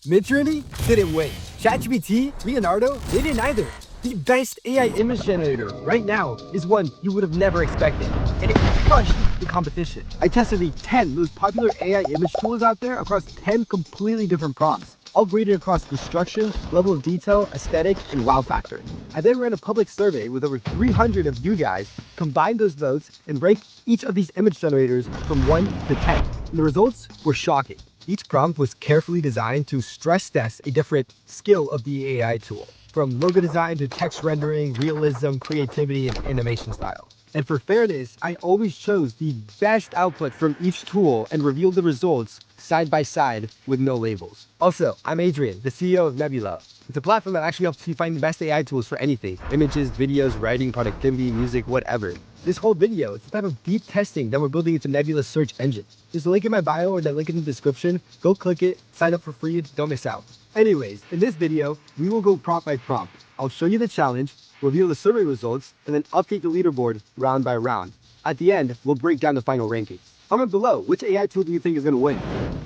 Midjourney didn't win. ChatGPT, Leonardo, they didn't either. The best AI image generator right now is one you would have never expected, and it crushed the competition. I tested the 10 most popular AI image tools out there across 10 completely different prompts, all graded across construction, level of detail, aesthetic, and wow factor. I then ran a public survey with over 300 of you guys, combined those votes, and ranked each of these image generators from 1 to 10. And the results were shocking. Each prompt was carefully designed to stress test a different skill of the AI tool, from logo design to text rendering, realism, creativity, and animation style. And for fairness, I always chose the best output from each tool and revealed the results side by side with no labels. Also, I'm Adrian, the CEO of Nebula. It's a platform that actually helps you find the best AI tools for anything: images, videos, writing, productivity, music, whatever. This whole video is the type of deep testing that we're building into Nebula's search engine. There's a link in my bio or that link in the description. Go click it, sign up for free, don't miss out. Anyways, in this video, we will go prompt by prompt. I'll show you the challenge, reveal the survey results, and then update the leaderboard round by round. At the end, we'll break down the final rankings. Comment below, which AI tool do you think is going to win?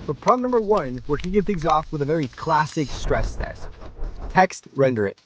For prompt number 1, we're kicking things off with a very classic stress test. Text render it.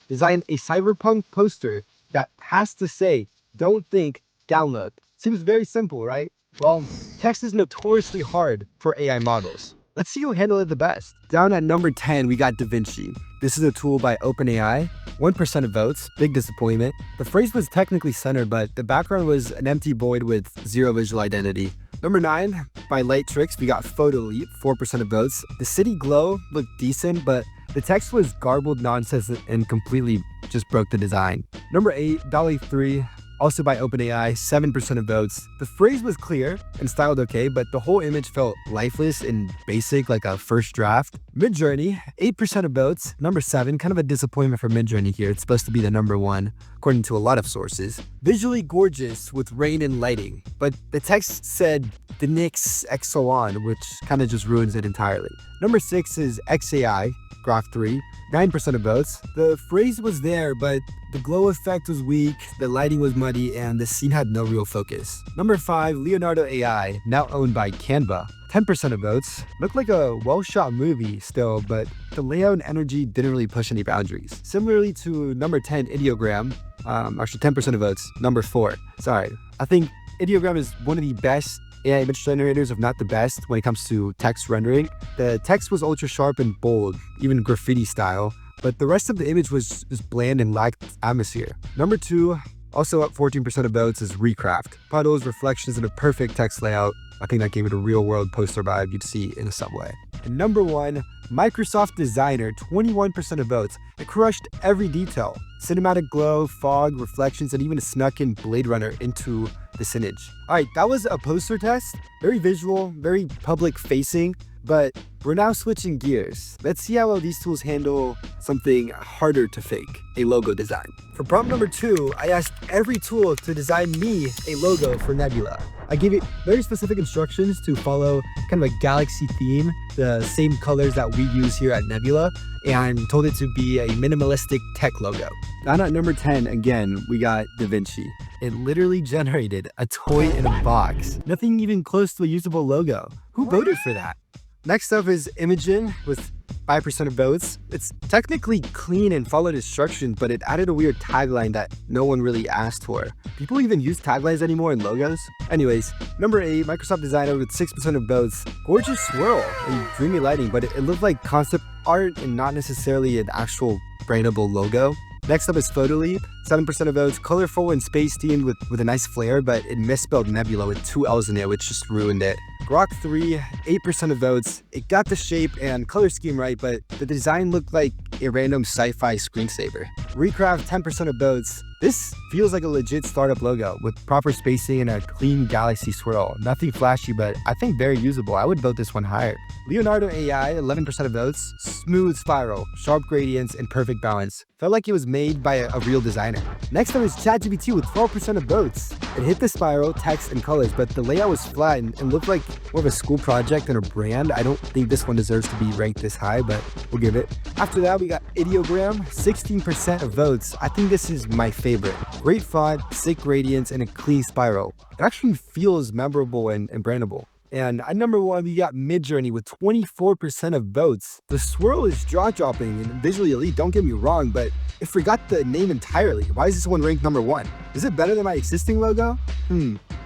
Design a cyberpunk poster that has to say, "Don't think, download." Seems very simple, right? Well, text is notoriously hard for AI models. Let's see who handled it the best. Down at number 10, we got DaVinci. This is a tool by OpenAI. 1% of votes, big disappointment. The phrase was technically centered, but the background was an empty void with zero visual identity. Number 9, by Lightricks, we got Photo Leap, 4% of votes. The city glow looked decent, but the text was garbled nonsense and completely just broke the design. Number 8, DALL-E 3, also by OpenAI, 7% of votes. The phrase was clear and styled okay, but the whole image felt lifeless and basic, like a first draft. Midjourney, 8% of votes. Number 7, kind of a disappointment for Midjourney here. It's supposed to be the number 1, according to a lot of sources. Visually gorgeous with rain and lighting, but the text said the Knicks XO which kind of just ruins it entirely. Number 6 is XAI, Grok 3, 9% of votes. The phrase was there, but the glow effect was weak, the lighting was muddy, and the scene had no real focus. Number 5, Leonardo AI, now owned by Canva. 10% of votes. Looked like a well-shot movie still, but the layout and energy didn't really push any boundaries. Similarly to number 10, Ideogram, actually 10% of votes. Number 4, sorry. I think Ideogram is one of the best AI image generators, if not the best, when it comes to text rendering. The text was ultra sharp and bold, even graffiti style, but the rest of the image was just bland and lacked atmosphere. Number 2, also at 14% of votes, is Recraft. Puddles, reflections, and a perfect text layout. I think that gave it a real-world poster vibe you'd see in a subway. And number 1, Microsoft Designer, 21% of votes. It crushed every detail. Cinematic glow, fog, reflections, and even snuck in Blade Runner into this image. Alright, that was a poster test. Very visual, very public-facing, but we're now switching gears. Let's see how well these tools handle something harder to fake, a logo design. For prompt number 2, I asked every tool to design me a logo for Nebula. I gave it very specific instructions to follow kind of a galaxy theme, the same colors that we use here at Nebula, and told it to be a minimalistic tech logo. Down at number 10, again, we got DaVinci. It literally generated a toy in a box. Nothing even close to a usable logo. Who voted for that? Next up is Imogen with 5% of votes. It's technically clean and followed instructions, but it added a weird tagline that no one really asked for. People even use taglines anymore in logos? Anyways, number 8, Microsoft Designer with 6% of votes. Gorgeous swirl and dreamy lighting, but it looked like concept art and not necessarily an actual brandable logo. Next up is Photo Leap, 7% of votes. Colorful and space themed with a nice flair, but it misspelled Nebula with 2 L's in it, which just ruined it. Grok 3, 8% of votes. It got the shape and color scheme right, but the design looked like a random sci-fi screensaver. Recraft, 10% of votes. This feels like a legit startup logo with proper spacing and a clean galaxy swirl. Nothing flashy, but I think very usable. I would vote this one higher. Leonardo AI, 11% of votes. Smooth spiral, sharp gradients, and perfect balance. Felt like it was made by a real designer. Next up is ChatGPT with 12% of votes. It hit the spiral, text, and colors, but the layout was flat and looked like more of a school project than a brand. I don't think this one deserves to be ranked this high, but we'll give it. After that, we got Ideogram, 16% of votes. I think this is my favorite. Great font, sick gradients, and a clean spiral. It actually feels memorable and brandable. And at number 1, we got Midjourney with 24% of votes. The swirl is jaw-dropping and visually elite, don't get me wrong, but I forgot the name entirely. Why is this one ranked number 1? Is it better than my existing logo?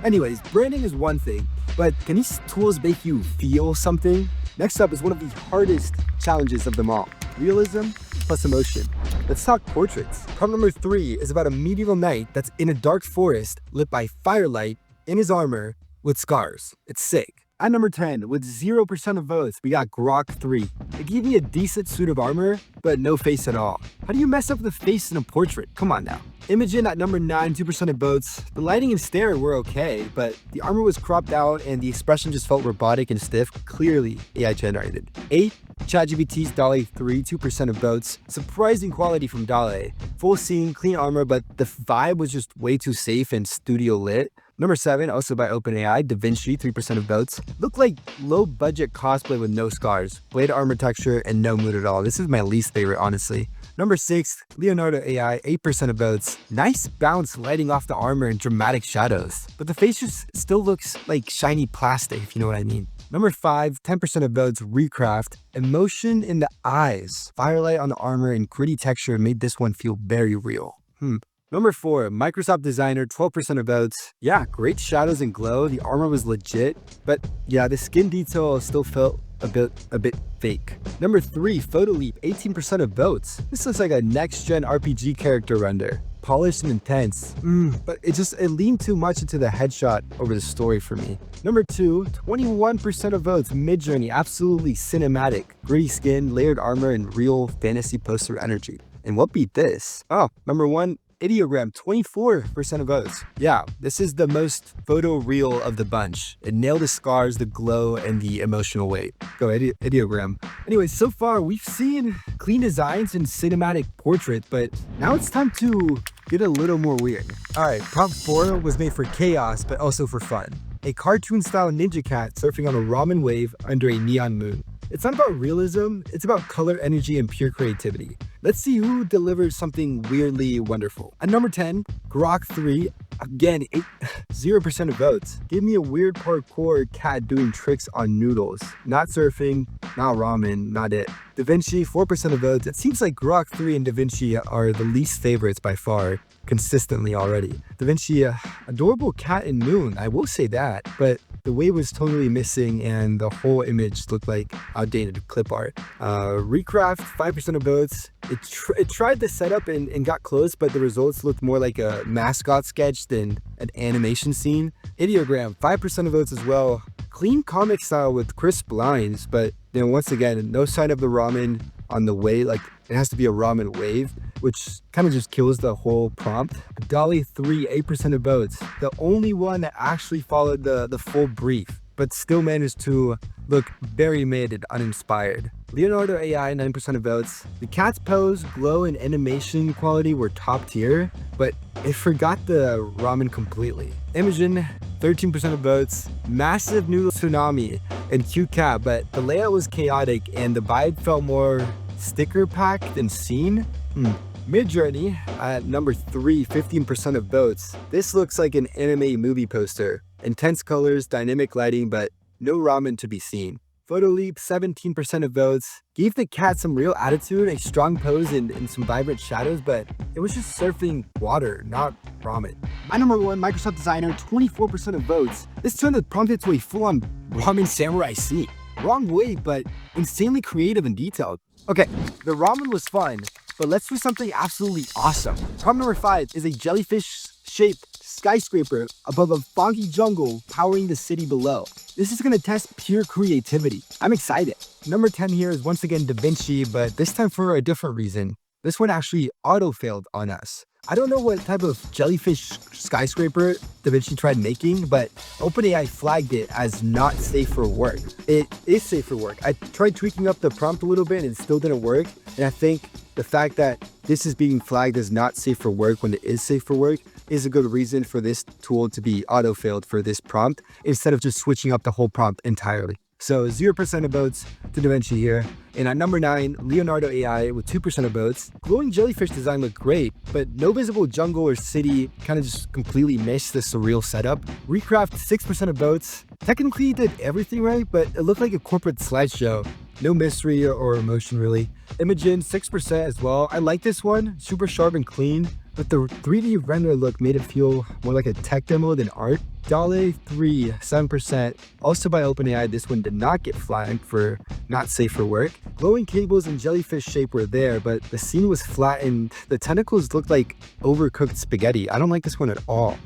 Anyways, branding is one thing, but can these tools make you feel something? Next up is one of the hardest challenges of them all, realism plus emotion. Let's talk portraits. Prompt number 3 is about a medieval knight that's in a dark forest lit by firelight in his armor with scars. It's sick. At number 10, with 0% of votes, we got Grok 3. It gave me a decent suit of armor, but no face at all. How do you mess up the face in a portrait? Come on now. Imogen at number 9, 2% of votes. The lighting and stare were okay, but the armor was cropped out and the expression just felt robotic and stiff, clearly AI generated. 8, ChatGPT's DALL-E 3, 2% of votes. Surprising quality from DALL-E. Full scene, clean armor, but the vibe was just way too safe and studio lit. Number 7, also by OpenAI, DaVinci, 3% of votes. Looked like low-budget cosplay with no scars, blade armor texture, and no mood at all. This is my least favorite, honestly. Number 6, Leonardo AI, 8% of votes. Nice bounce lighting off the armor and dramatic shadows, but the face just still looks like shiny plastic, if you know what I mean. Number 5, 10% of votes, Recraft. Emotion in the eyes. Firelight on the armor and gritty texture made this one feel very real. Number 4, Microsoft Designer, 12% of votes. Yeah, great shadows and glow. The armor was legit, but yeah, the skin detail still felt a bit fake. Number 3, Photoleap, 18% of votes. This looks like a next-gen RPG character render. Polished and intense, but it leaned too much into the headshot over the story for me. Number 2, 21% of votes, Midjourney, absolutely cinematic. Gritty skin, layered armor, and real fantasy poster energy. And what beat this? Oh, number 1, Ideogram, 24% of votes. Yeah, this is the most photoreal of the bunch. It nailed the scars, the glow, and the emotional weight. Go Ideogram. Anyways, so far we've seen clean designs and cinematic portraits, but now it's time to get a little more weird. All right, prompt 4 was made for chaos, but also for fun. A cartoon-style ninja cat surfing on a ramen wave under a neon moon. It's not about realism, it's about color, energy, and pure creativity. Let's see who delivers something weirdly wonderful. At number 10, Grok 3, again, 0% of votes. Give me a weird parkour cat doing tricks on noodles. Not surfing, not ramen, not it. DaVinci, 4% of votes. It seems like Grok 3 and DaVinci are the least favorites by far, consistently already. DaVinci, adorable cat and moon, I will say that, but the wave was totally missing and the whole image looked like outdated clip art. Recraft, 5% of votes. It tried the setup and got close, but the results looked more like a mascot sketch than an animation scene. Ideogram, 5% of votes as well. Clean comic style with crisp lines, but then once again, no sign of the ramen on the way. Like, it has to be a ramen wave, which kind of just kills the whole prompt. DALL-E 3, 8% of votes. The only one that actually followed the full brief, but still managed to look very mid and uninspired. Leonardo AI, 9% of votes. The cat's pose, glow, and animation quality were top tier, but it forgot the ramen completely. Imogen, 13% of votes. Massive noodle tsunami and cute cat, but the layout was chaotic and the vibe felt more sticker pack than scene. Midjourney at number 3, 15% of votes. This looks like an anime movie poster. Intense colors, dynamic lighting, but no ramen to be seen. Photoleap, 17% of votes. Gave the cat some real attitude, a strong pose, and some vibrant shadows, but it was just surfing water, not ramen. My number 1, Microsoft Designer, 24% of votes. This turned the prompt into a full-on ramen samurai scene. Wrong way, but insanely creative and detailed. Okay, the ramen was fun, but let's do something absolutely awesome. Prompt number 5 is a jellyfish-shaped skyscraper above a foggy jungle powering the city below. This is going to test pure creativity. I'm excited. Number 10 here is once again DaVinci, but this time for a different reason. This one actually auto-failed on us. I don't know what type of jellyfish skyscraper DaVinci tried making, but OpenAI flagged it as not safe for work. It is safe for work. I tried tweaking up the prompt a little bit and it still didn't work. And I think the fact that this is being flagged as not safe for work when it is safe for work is a good reason for this tool to be auto-failed for this prompt instead of just switching up the whole prompt entirely. So 0% of votes to DaVinci here. And at number 9, Leonardo AI with 2% of votes. Glowing jellyfish design looked great, but no visible jungle or city kind of just completely missed the surreal setup. Recraft 6% of votes. Technically did everything right, but it looked like a corporate slideshow. No mystery or emotion really. Imogen 6% as well. I like this one, super sharp and clean, but the 3D render look made it feel more like a tech demo than art. DALL-E 3, 7%. Also by OpenAI, this one did not get flagged for not safe for work. Glowing cables and jellyfish shape were there, but the scene was flattened. The tentacles looked like overcooked spaghetti. I don't like this one at all.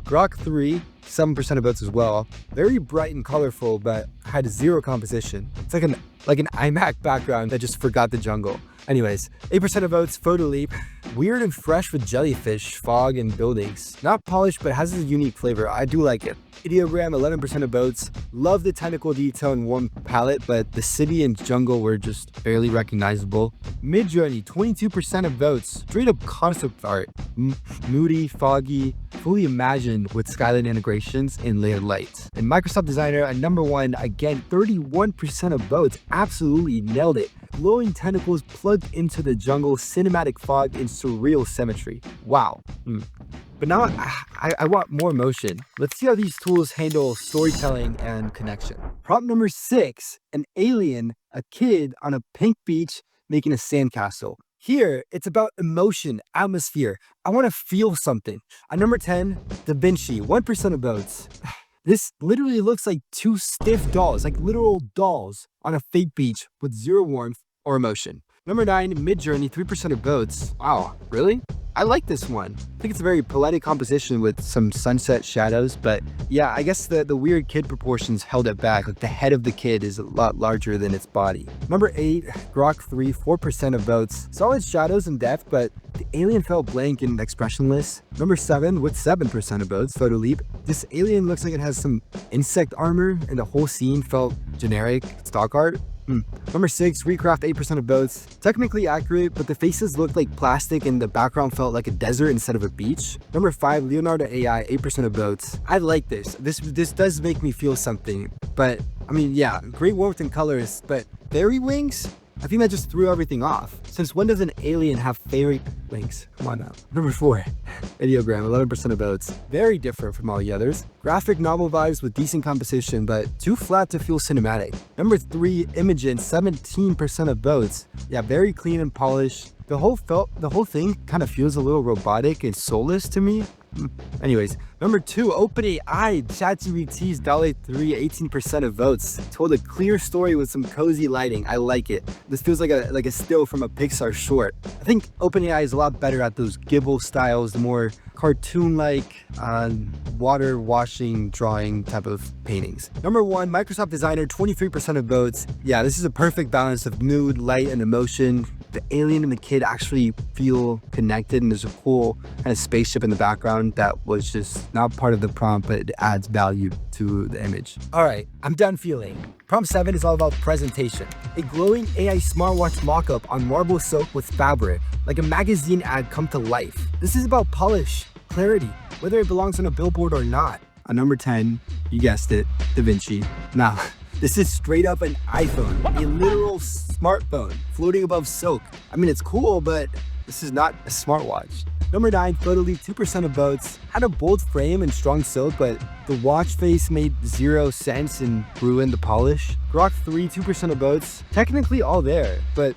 Grok 3, 7% of votes as well. Very bright and colorful, but had zero composition. It's like an iMac background that just forgot the jungle. Anyways, 8% of votes, Photo Leap. Weird and fresh with jellyfish, fog, and buildings. Not polished, but has a unique flavor. I do like it. Ideogram, 11% of votes. Love the technical detail and warm palette, but the city and jungle were just barely recognizable. Midjourney, 22% of votes. Straight up concept art. Moody, foggy, fully imagined with skyline integrations and layered lights. And Microsoft Designer at number 1, again, 31% of votes. Absolutely nailed it. Glowing tentacles plugged into the jungle, cinematic fog, and surreal symmetry. Wow. But now I want more motion. Let's see how these tools handle storytelling and connection. Prompt number 6, an alien, a kid on a pink beach making a sandcastle. Here, it's about emotion, atmosphere. I want to feel something. At number 10, DaVinci, 1% of votes. This literally looks like 2 stiff dolls, like literal dolls on a fake beach with zero warmth or emotion. Number 9, Midjourney, 3% of votes. Wow, really? I like this one. I think it's a very poetic composition with some sunset shadows, but yeah, I guess the weird kid proportions held it back. Like the head of the kid is a lot larger than its body. Number 8, Grok 3, 4% of votes. Solid shadows and depth, but the alien felt blank and expressionless. Number 7, with 7% of votes, Photo Leap. This alien looks like it has some insect armor, and the whole scene felt generic stock art. Number 6, Recraft, 8% of votes. Technically accurate, but the faces looked like plastic and the background felt like a desert instead of a beach. Number 5, Leonardo AI, 8% of votes. I like this. This does make me feel something. But, I mean, yeah, great warmth and colors, but fairy wings? I think that just threw everything off. Since when does an alien have fairy wings? Come on now. Number 4, Ideogram, 11% of votes. Very different from all the others. Graphic novel vibes with decent composition, but too flat to feel cinematic. Number 3, Imogen, 17% of votes. Yeah, very clean and polished. The whole thing kind of feels a little robotic and soulless to me. Anyways, number 2, OpenAI, ChatGPT's DALL-E 3, 18% of votes. Told a clear story with some cozy lighting. I like it. This feels like a still from a Pixar short. I think OpenAI is a lot better at those Gibble styles, the more cartoon-like, water washing drawing type of paintings. Number 1, Microsoft Designer, 23% of votes. Yeah, this is a perfect balance of mood, light, and emotion. The alien and the kid actually feel connected, and there's a cool kind of spaceship in the background that was just not part of the prompt, but it adds value to the image. All right, I'm done feeling. Prompt 7 is all about presentation. A glowing AI smartwatch mock-up on marble silk with fabric, like a magazine ad come to life. This is about polish, clarity, whether it belongs on a billboard or not. At number 10, you guessed it, DaVinci. Now, this is straight up an iPhone, a literal smartphone floating above silk. I mean, it's cool, but this is not a smartwatch. Number 9, Photo Leap, 2% of votes. Had a bold frame and strong silk, but the watch face made zero sense and ruined the polish. Grok 3, 2% of votes. Technically all there, but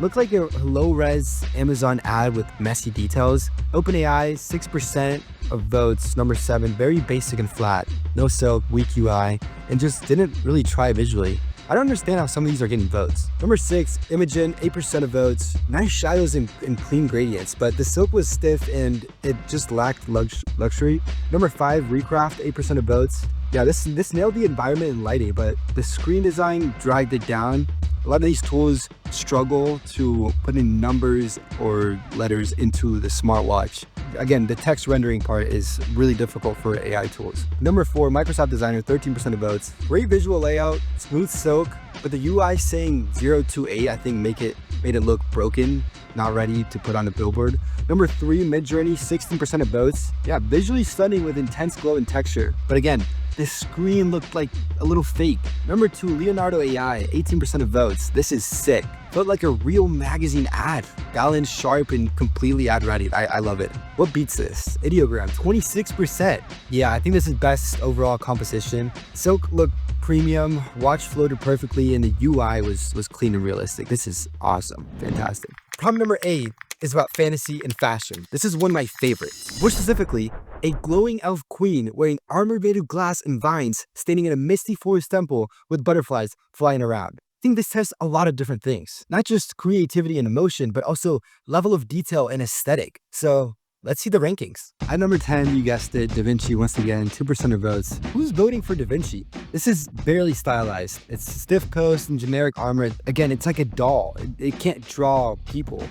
looked like a low-res Amazon ad with messy details. OpenAI, 6% of votes. Number 7, very basic and flat. No silk, weak UI, and just didn't really try visually. I don't understand how some of these are getting votes. Number 6, Imogen, 8% of votes. Nice shadows and clean gradients, but the silk was stiff and it just lacked luxury. Number 5, Recraft, 8% of votes. Yeah, this nailed the environment and lighting, but the screen design dragged it down. A lot of these tools struggle to put in numbers or letters into the smartwatch. Again, the text rendering part is really difficult for AI tools. Number 4, Microsoft Designer, 13% of votes. Great visual layout, smooth silk, but the UI saying 0 to 8, I think made it look broken, not ready to put on a billboard. Number 3, Midjourney, 16% of votes. Yeah, visually stunning with intense glow and texture. But again, this screen looked like a little fake. Number 2, Leonardo AI, 18% of votes. This is sick. Felt like a real magazine ad. Balanced, sharp, and completely ad ready. I love it. What beats this? Ideogram, 26%. Yeah, I think this is best overall composition. Silk looked premium, watch floated perfectly, and the UI was clean and realistic. This is awesome. Fantastic. Problem number 8 is about fantasy and fashion. This is one of my favorites. More specifically, a glowing elf queen wearing armor made of glass and vines standing in a misty forest temple with butterflies flying around. I think this tests a lot of different things, not just creativity and emotion, but also level of detail and aesthetic. So let's see the rankings. At number 10, you guessed it, Da Vinci once again, 2% of votes. Who's voting for Da Vinci? This is barely stylized. It's stiff post and generic armor. Again, it's like a doll. It can't draw people.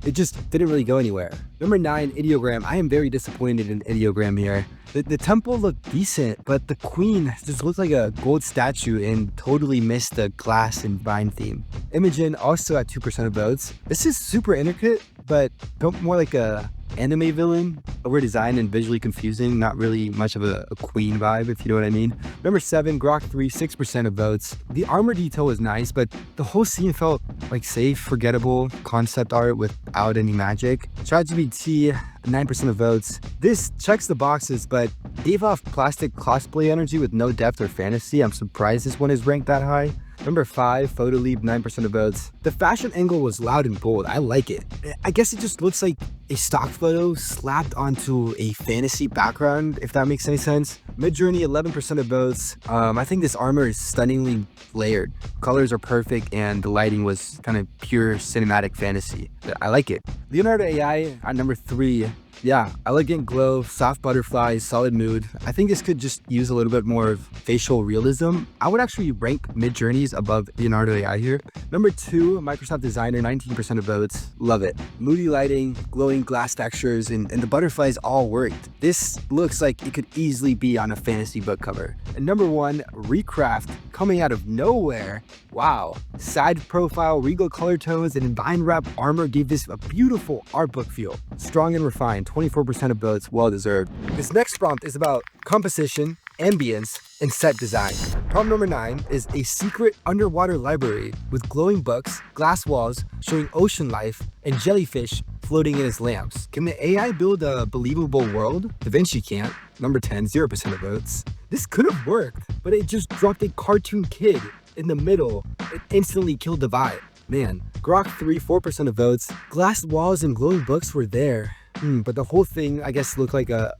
It just didn't really go anywhere. Number 9, Ideogram. I am very disappointed in Ideogram here. The temple looked decent, but the queen just looked like a gold statue and totally missed the glass and vine theme. Imogen also at 2% of votes. This is super intricate, but felt more like a anime villain, over designed and visually confusing, not really much of a queen vibe, if you know what I mean. Number 7, Grok 3, 6% of votes. The armor detail was nice, but the whole scene felt like safe, forgettable concept art without any magic. ChatGPT, 9% of votes. This checks the boxes, but gave off plastic cosplay energy with no depth or fantasy. I'm surprised this one is ranked that high. Number 5, Photolib, 9% of votes. The fashion angle was loud and bold. I like it. I guess it just looks like a stock photo slapped onto a fantasy background, if that makes any sense. Midjourney, 11% of votes. I think this armor is stunningly layered. Colors are perfect, and the lighting was kind of pure cinematic fantasy. I like it. Leonardo AI at number 3. Yeah, elegant glow, soft butterflies, solid mood. I think this could just use a little bit more of facial realism. I would actually rank Midjourneys above Leonardo AI here. Number 2, Microsoft Designer, 19% of votes. Love it. Moody lighting, glowing glass textures, and the butterflies all worked. This looks like it could easily be on a fantasy book cover. And number 1, Recraft, coming out of nowhere. Wow. Side profile, regal color tones, and vine wrap armor gave this a beautiful art book feel. Strong and refined. 24% of votes, well deserved. This next prompt is about composition, ambience, and set design. Prompt number 9 is a secret underwater library with glowing books, glass walls showing ocean life, and jellyfish floating in its lamps. Can the AI build a believable world? Da Vinci can't. Number 10, 0% of votes. This could have worked, but it just dropped a cartoon kid in the middle. It instantly killed the vibe. Man, Grok 3, 4% of votes. Glass walls and glowing books were there. But the whole thing, I guess, looked like a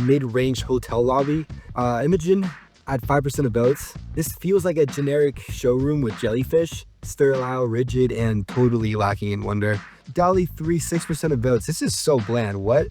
mid-range hotel lobby. Imogen at 5% of votes. This feels like a generic showroom with jellyfish. Sterile, rigid, and totally lacking in wonder. DALL-E 3, 6% of votes. This is so bland. What?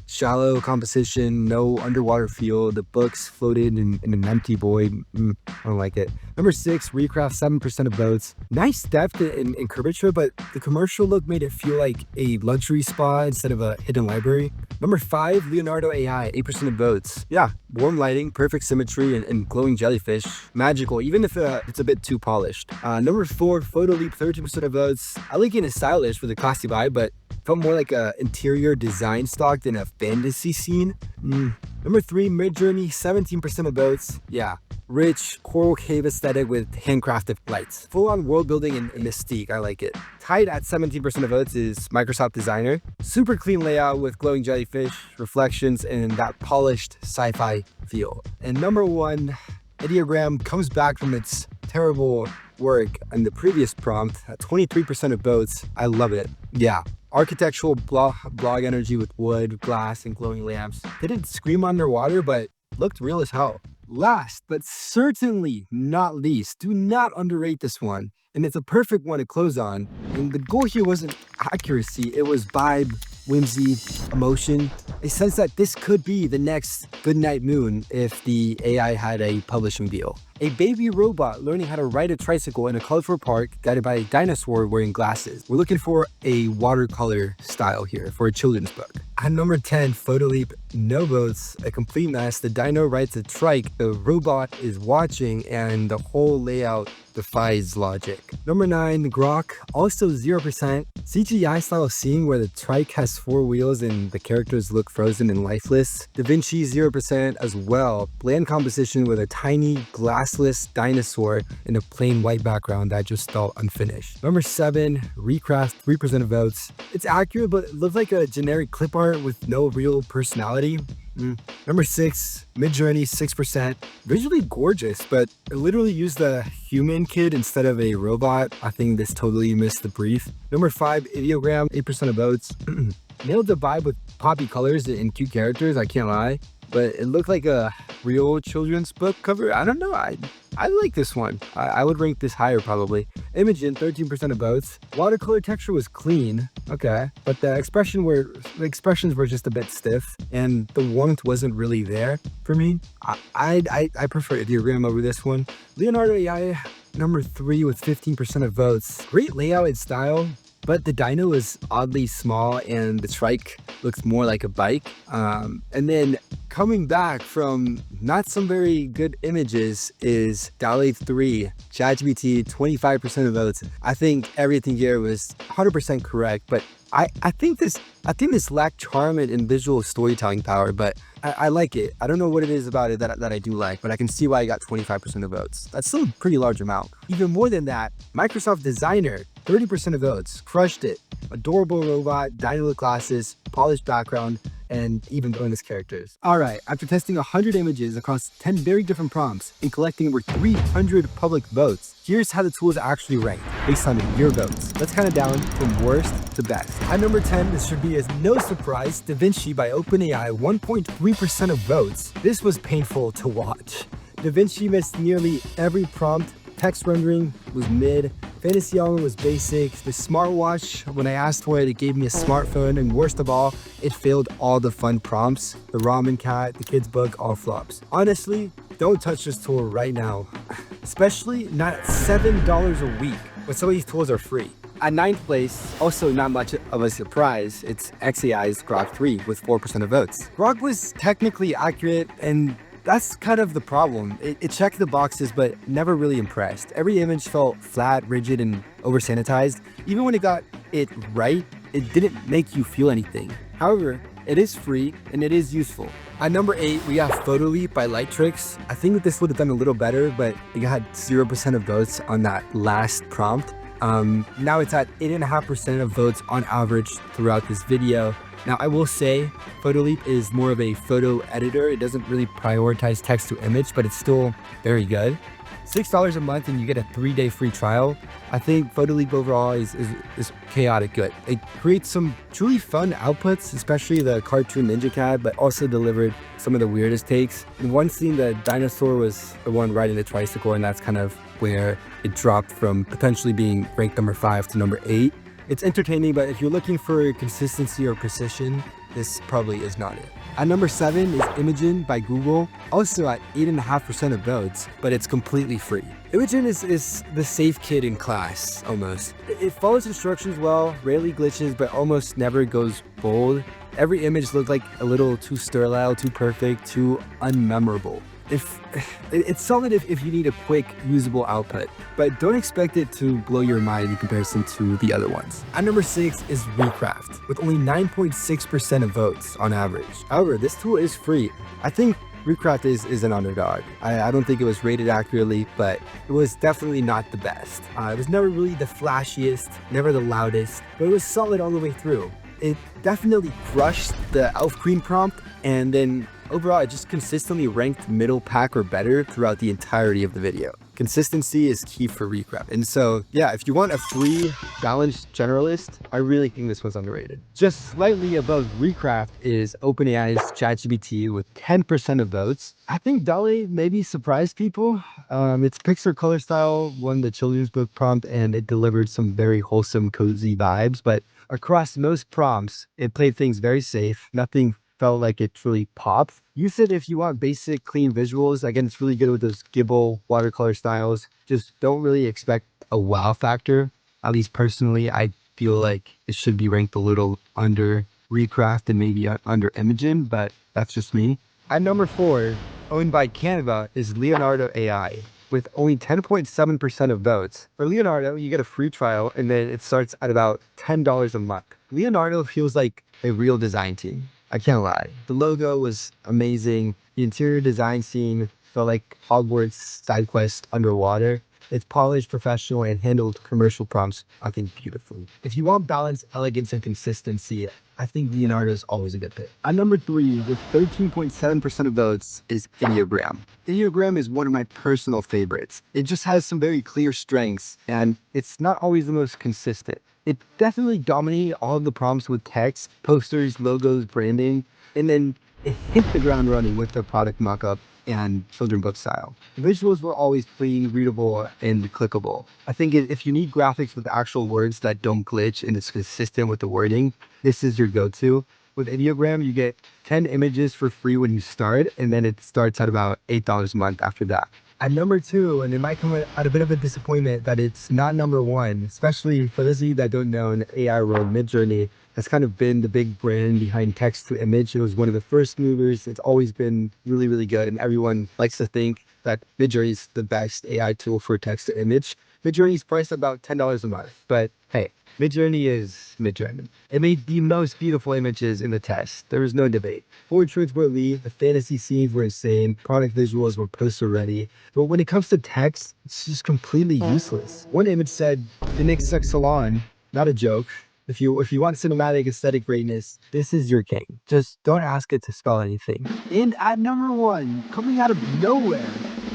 Shallow composition, no underwater feel. The books floated in an empty void. I don't like it. Number 6, Recraft, 7% of votes. Nice depth and curvature, but the commercial look made it feel like a luxury spa instead of a hidden library. Number 5, Leonardo AI, 8% of votes. Yeah, warm lighting, perfect symmetry, and glowing jellyfish. Magical, even if it's a bit too polished. Number 4, Photolib, 13% of votes. Elegant and stylish with a classy vibe, but felt more like a interior design stock than a fantasy scene. Number 3, Midjourney, 17% of votes. Yeah, rich coral cave aesthetic with handcrafted lights. Full-on world building and mystique, I like it. Tied at 17% of votes is Microsoft Designer. Super clean layout with glowing jellyfish, reflections, and that polished sci-fi feel. And number 1, Ideogram comes back from its terrible work in the previous prompt at 23% of votes. I love it. Yeah. Architectural blog energy with wood, glass, and glowing lamps. Didn't scream underwater, but looked real as hell. Last, but certainly not least, do not underrate this one. And it's a perfect one to close on. And the goal here wasn't accuracy, it was vibe, whimsy, emotion. A sense that this could be the next Goodnight Moon if the AI had a publishing deal. A baby robot learning how to ride a tricycle in a colorful park guided by a dinosaur wearing glasses. We're looking for a watercolor style here for a children's book. At number 10, Photolib, no votes, a complete mess. The dino rides a trike, the robot is watching, and the whole layout defies logic. Number 9, Grok, also 0%. CGI style scene where the trike has 4 wheels and the characters look frozen and lifeless. DaVinci 0% as well. Bland composition with a tiny glassless dinosaur in a plain white background that just felt unfinished. Number 7, Recraft 3% of votes. It's accurate, but it looks like a generic clip art with no real personality. Number 6, Midjourney 6%. Visually gorgeous, but it literally used a human kid instead of a robot. I think this totally missed the brief. Number 5, Ideogram 8% of votes. Nailed the vibe with poppy colors and cute characters, I can't lie. But it looked like a real children's book cover. I don't know. I like this one. I would rank this higher probably. Imogen, 13% of votes. Watercolor texture was clean. Okay. But the expressions were just a bit stiff and the warmth wasn't really there for me. I prefer Ideogram over this one. Leonardo AI, number 3 with 15% of votes. Great layout and style. But the dino is oddly small and the trike looks more like a bike. And then coming back from not some very good images is DALL-E 3, ChatGPT, 25% of votes. I think everything here was 100% correct, but I think this lacked charm and visual storytelling power, but I like it. I don't know what it is about it that I do like, but I can see why I got 25% of votes. That's still a pretty large amount. Even more than that, Microsoft Designer, 30% of votes, crushed it. Adorable robot, dino glasses, polished background, and even bonus characters. All right, after testing 100 images across 10 very different prompts and collecting over 300 public votes, here's how the tool is actually ranked based on your votes. Let's count it down from worst to best. At number 10, this should be as no surprise, DaVinci by OpenAI, 1.3% of votes. This was painful to watch. DaVinci missed nearly every prompt. Text rendering was mid. Fantasy element was basic. The smartwatch, when I asked for it, it gave me a smartphone. And worst of all, it failed all the fun prompts. The ramen cat, the kid's book, all flops. Honestly, don't touch this tool right now. Especially not at $7 a week when some of these tools are free. At 9th place, also not much of a surprise, it's XAI's Grok 3 with 4% of votes. Grok was technically accurate and that's kind of the problem. It checked the boxes, but never really impressed. Every image felt flat, rigid, and over-sanitized. Even when it got it right, it didn't make you feel anything. However, it is free and it is useful. At number 8, we have Photo Leap by Lightricks. I think that this would have done a little better, but it got 0% of votes on that last prompt. Now it's at 8.5% of votes on average throughout this video. Now, I will say Photoleap is more of a photo editor. It doesn't really prioritize text to image, but it's still very good. $6 a month and you get a 3-day free trial. I think Photoleap overall is chaotic good. It creates some truly fun outputs, especially the cartoon Ninja Cat, but also delivered some of the weirdest takes. In one scene, the dinosaur was the one riding the tricycle, and that's kind of where it dropped from potentially being ranked number 5 to number 8. It's entertaining, but if you're looking for consistency or precision, this probably is not it. At number 7 is Imogen by Google, also at 8.5% of votes, but it's completely free. Imogen is the safe kid in class, almost. It follows instructions well, rarely glitches, but almost never goes bold. Every image looked like a little too sterile, too perfect, too unmemorable. It's solid if you need a quick, usable output, but don't expect it to blow your mind in comparison to the other ones. At number 6 is Recraft, with only 9.6% of votes on average. However, this tool is free. I think Recraft is an underdog. I don't think it was rated accurately, but it was definitely not the best. It was never really the flashiest, never the loudest, but it was solid all the way through. It definitely crushed the Elf Queen prompt, and then overall, it just consistently ranked middle pack or better throughout the entirety of the video. Consistency is key for Recraft. And so, yeah, if you want a free, balanced generalist, I really think this was underrated. Just slightly above Recraft is OpenAI's ChatGPT with 10% of votes. I think DALL-E maybe surprised people. Its Pixar color style won the children's book prompt, and it delivered some very wholesome, cozy vibes. But across most prompts, it played things very safe. Nothing felt like it truly popped. Use it if you want basic, clean visuals. Again, it's really good with those Gibble watercolor styles. Just don't really expect a wow factor. At least personally, I feel like it should be ranked a little under Recraft and maybe under Imogen, but that's just me. At number 4, owned by Canva, is Leonardo AI. with only 10.7% of votes. For Leonardo, you get a free trial and then it starts at about $10 a month. Leonardo feels like a real design team. I can't lie. The logo was amazing. The interior design scene felt like Hogwarts side quest underwater. It's polished, professional, and handled commercial prompts, I think, beautifully. If you want balance, elegance, and consistency, I think Leonardo is always a good pick. At number 3, with 13.7% of votes, is Ideogram. Ideogram is one of my personal favorites. It just has some very clear strengths, and it's not always the most consistent. It definitely dominated all of the prompts with text, posters, logos, branding, and then it hit the ground running with the product mockup and children book style. The visuals were always clean, readable, and clickable. I think if you need graphics with actual words that don't glitch and it's consistent with the wording, this is your go-to. With Ideogram, you get 10 images for free when you start, and then it starts at about $8 a month after that. At number 2, and it might come at a bit of a disappointment that it's not number 1, especially for those of you that don't know, in the AI world, Midjourney has kind of been the big brand behind text to image. It was one of the first movers. It's always been really, really good, and everyone likes to think that Midjourney is the best AI tool for text to image. Midjourney is priced about $10 a month, but hey, Midjourney is Midjourney. It made the most beautiful images in the test. There was no debate. Portraits were elite, the fantasy scenes were insane, product visuals were poster ready. But when it comes to text, it's just completely useless. One image said, "The next sex salon," not a joke. If you want cinematic aesthetic greatness, this is your king. Just don't ask it to spell anything. And at number 1, coming out of nowhere,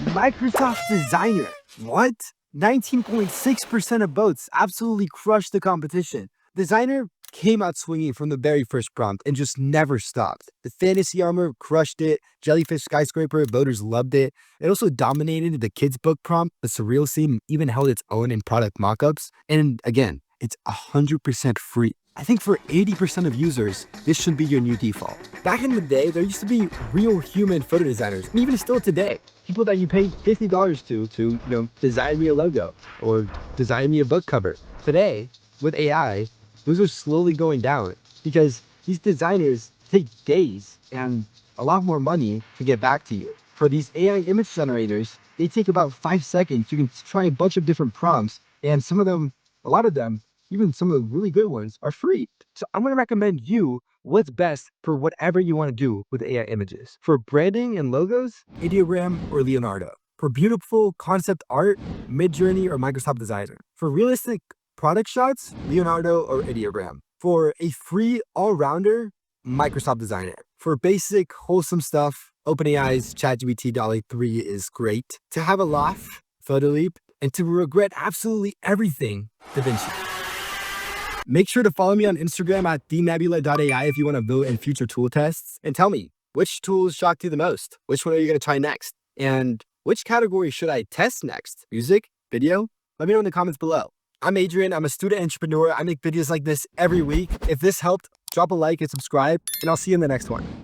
Microsoft Designer. What? 19.6% of votes absolutely crushed the competition. Designer came out swinging from the very first prompt and just never stopped. The fantasy armor crushed it. Jellyfish, Skyscraper, voters loved it. It also dominated the kids' book prompt. The Surreal scene even held its own in product mockups. And again, it's 100% free. I think for 80% of users, this should be your new default. Back in the day, there used to be real human photo designers, and even still today, people that you pay $50 to design me a logo or design me a book cover. Today, with AI, those are slowly going down because these designers take days and a lot more money to get back to you. For these AI image generators, they take about 5 seconds. You can try a bunch of different prompts, and some of them, a lot of them, even some of the really good ones, are free. So I'm going to recommend you what's best for whatever you want to do with AI images. For branding and logos, Ideogram or Leonardo. For beautiful concept art, Midjourney or Microsoft Designer. For realistic product shots, Leonardo or Ideogram. For a free all-rounder, Microsoft Designer. For basic, wholesome stuff, OpenAI's ChatGPT DALL-E 3 is great. To have a laugh, Photoleap. And to regret absolutely everything, DaVinci. Make sure to follow me on Instagram at thenebula.ai if you want to vote in future tool tests. And tell me, which tools shocked you the most? Which one are you going to try next? And which category should I test next? Music? Video? Let me know in the comments below. I'm Adrian. I'm a student entrepreneur. I make videos like this every week. If this helped, drop a like and subscribe, and I'll see you in the next one.